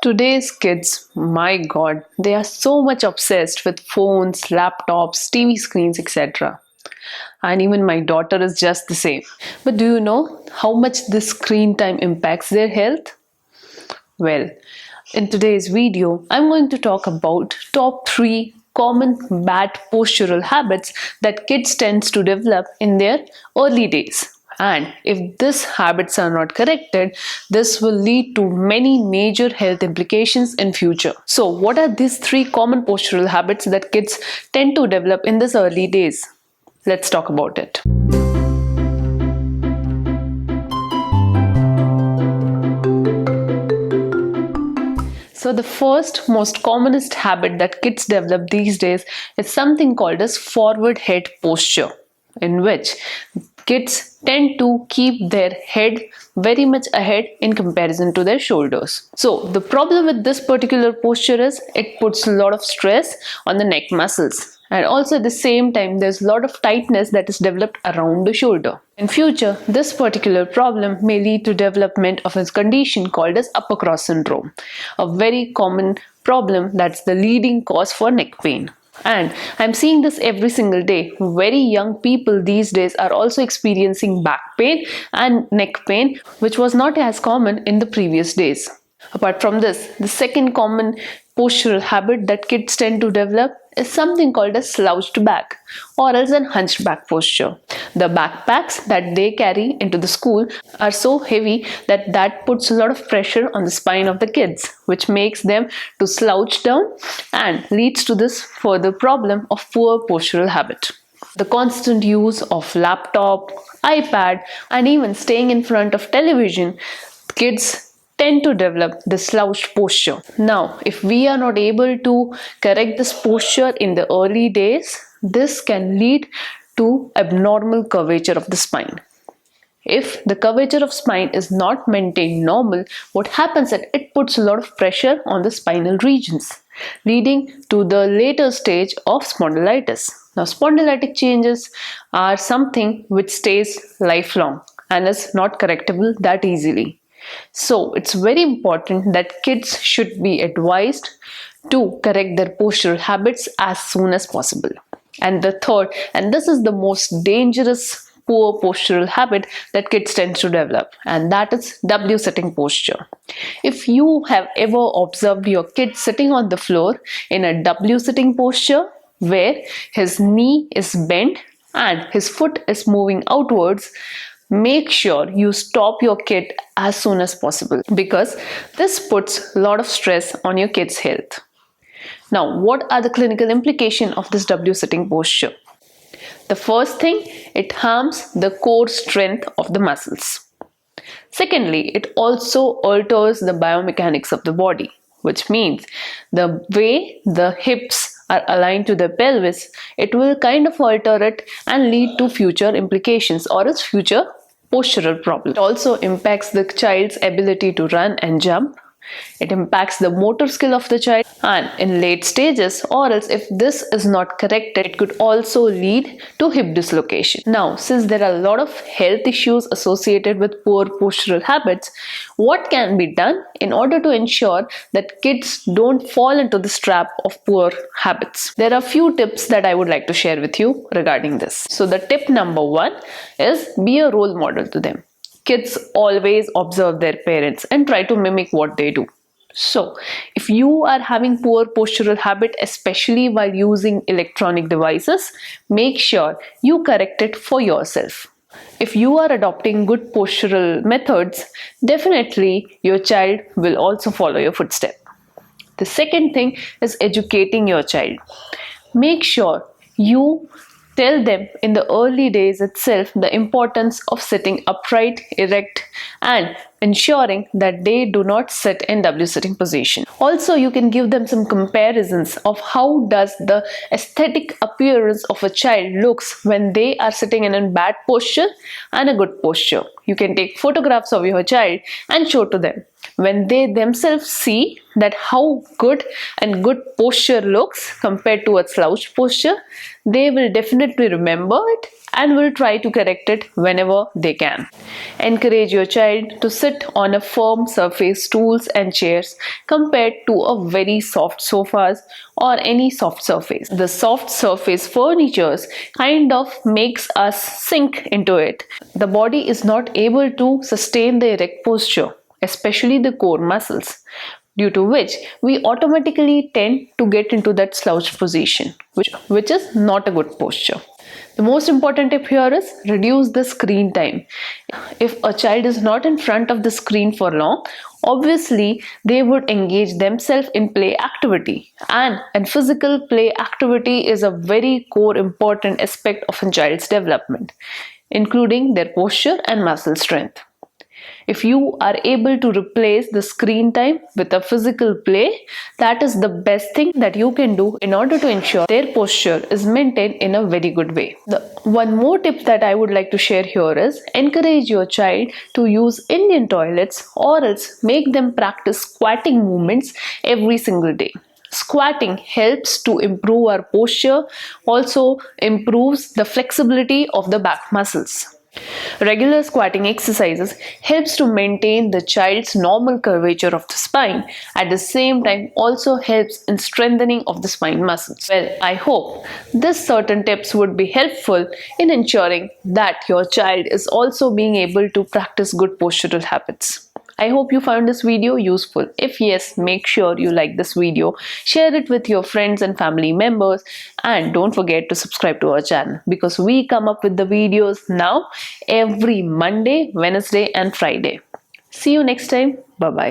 Today's kids, my god, they are so much obsessed with phones, laptops, TV screens, etc. And even my daughter is just the same. But do you know how much this screen time impacts their health? Well, in today's video, I'm going to talk about top 3 common bad postural habits that kids tend to develop in their early days. And if these habits are not corrected, this will lead to many major health implications in future. So what are these 3 common postural habits that kids tend to develop in these early days? Let's talk about it. So the first most commonest habit that kids develop these days is something called as forward head posture, in which kids tend to keep their head very much ahead in comparison to their shoulders. So the problem with this particular posture is it puts a lot of stress on the neck muscles. And also at the same time, there's a lot of tightness that is developed around the shoulder. In future, this particular problem may lead to development of a condition called as upper cross syndrome, a very common problem that's the leading cause for neck pain. And I'm seeing this every single day. Very young people these days are also experiencing back pain and neck pain, which was not as common in the previous days. Apart from this, the second common postural habit that kids tend to develop is something called a slouched back or else an hunched back posture. The backpacks that they carry into the school are so heavy that puts a lot of pressure on the spine of the kids, which makes them to slouch down and leads to this further problem of poor postural habit. The constant use of laptop, iPad and even staying in front of television, kids tend to develop the slouched posture. Now, if we are not able to correct this posture in the early days, this can lead to abnormal curvature of the spine. If the curvature of spine is not maintained normal, what happens is it puts a lot of pressure on the spinal regions, leading to the later stage of spondylitis. Now, spondylitic changes are something which stays lifelong and is not correctable that easily. So it's very important that kids should be advised to correct their postural habits as soon as possible. And the third, and this is the most dangerous poor postural habit that kids tend to develop, and that is W sitting posture. If you have ever observed your kid sitting on the floor in a W sitting posture where his knee is bent and his foot is moving outwards, make sure you stop your kid as soon as possible because this puts a lot of stress on your kid's health. Now, what are the clinical implications of this W sitting posture? The first thing, it harms the core strength of the muscles. Secondly, it also alters the biomechanics of the body, which means the way the hips are aligned to the pelvis, it will kind of alter it and lead to future implications or its future postural problem. It also impacts the child's ability to run and jump. It impacts the motor skill of the child, and in late stages or else if this is not corrected, it could also lead to hip dislocation. Now, since there are a lot of health issues associated with poor postural habits, what can be done in order to ensure that kids don't fall into this trap of poor habits? There are a few tips that I would like to share with you regarding this. So the tip number 1 is be a role model to them. Kids always observe their parents and try to mimic what they do. So, if you are having poor postural habit, especially while using electronic devices, make sure you correct it for yourself. If you are adopting good postural methods, definitely your child will also follow your footsteps. The second thing is educating your child. Make sure you tell them in the early days itself the importance of sitting upright, erect, and ensuring that they do not sit in W sitting position. Also, you can give them some comparisons of how does the aesthetic appearance of a child looks when they are sitting in a bad posture and a good posture. You can take photographs of your child and show to them. When they themselves see that how good and good posture looks compared to a slouched posture, they will definitely remember it and will try to correct it whenever they can. Encourage your child to sit on a firm surface stools and chairs compared to a very soft sofas or any soft surface. The soft surface furnitures kind of makes us sink into it. The body is not able to sustain the erect posture, especially the core muscles, due to which we automatically tend to get into that slouched position, which is not a good posture. The most important tip here is reduce the screen time. If a child is not in front of the screen for long, obviously they would engage themselves in play activity, and physical play activity is a very core important aspect of a child's development, including their posture and muscle strength. If you are able to replace the screen time with a physical play, that is the best thing that you can do in order to ensure their posture is maintained in a very good way. The one more tip that I would like to share here is encourage your child to use Indian toilets, or else make them practice squatting movements every single day. Squatting helps to improve our posture, also improves the flexibility of the back muscles. Regular squatting exercises helps to maintain the child's normal curvature of the spine. At the same time, also helps in strengthening of the spine muscles. Well, I hope this certain tips would be helpful in ensuring that your child is also being able to practice good postural habits. I hope you found this video useful. If yes, make sure you like this video, share it with your friends and family members, and don't forget to subscribe to our channel, because we come up with the videos now every Monday, Wednesday and Friday. See you next time. Bye-bye.